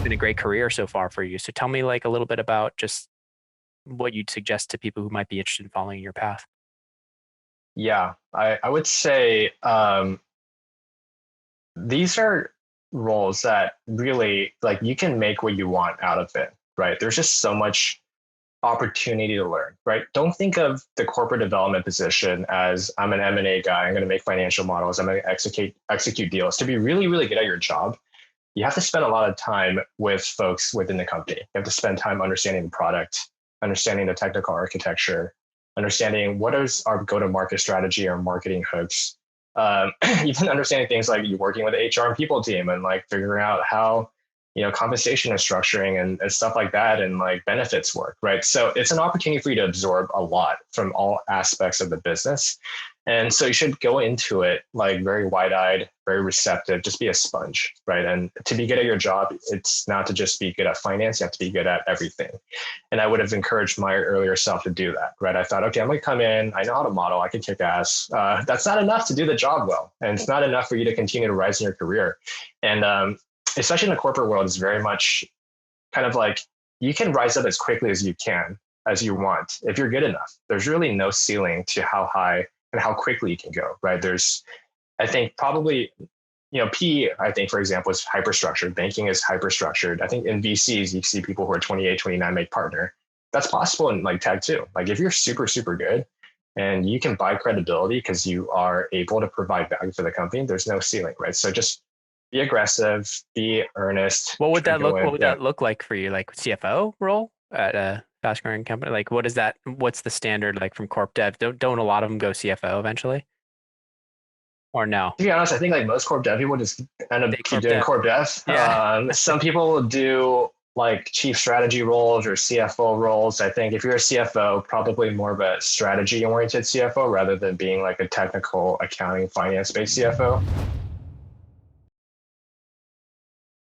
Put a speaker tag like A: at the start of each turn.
A: been a great career so far for you. So tell me like a little bit about just what you'd suggest to people who might be interested in following your path.
B: Yeah, I would say these are roles that really like you can make what you want out of it, right? There's just so much opportunity to learn, right? Don't think of the corporate development position as I'm an M&A guy, I'm going to make financial models, I'm going to execute deals. To be really, really good at your job, you have to spend a lot of time with folks within the company. You have to spend time understanding the product, understanding the technical architecture, understanding what is our go-to-market strategy, our marketing hooks, even understanding things like you working with the HR and people team and like figuring out how compensation is structuring and stuff like that and like benefits work, right? So it's an opportunity for you to absorb a lot from all aspects of the business. And so you should go into it like very wide-eyed, very receptive, just be a sponge, right? And to be good at your job, it's not to just be good at finance, you have to be good at everything. And I would have encouraged my earlier self to do that, right? I thought, okay, I'm gonna come in, I know how to model, I can kick ass. That's not enough to do the job well. And it's not enough for you to continue to rise in your career. And especially in the corporate world, is very much kind of like you can rise up as quickly as you want, if you're good enough. There's really no ceiling to how high and how quickly you can go, right? I think probably, PE, I think, for example, is hyper-structured. Banking is hyper-structured. I think in VCs, you see people who are 28, 29 make partner. That's possible in like tech too. Like if you're super, super good and you can buy credibility because you are able to provide value for the company, there's no ceiling, right? So just be aggressive, be earnest.
A: What would that look like for you? Like CFO role at a fast growing company? Like what's the standard like from corp dev? Don't a lot of them go CFO eventually? Or no?
B: To be honest, I think like most corp dev people just end up keep doing corp dev.
A: Yeah.
B: Some people will do like chief strategy roles or CFO roles. I think if you're a CFO, probably more of a strategy oriented CFO rather than being like a technical accounting finance based CFO.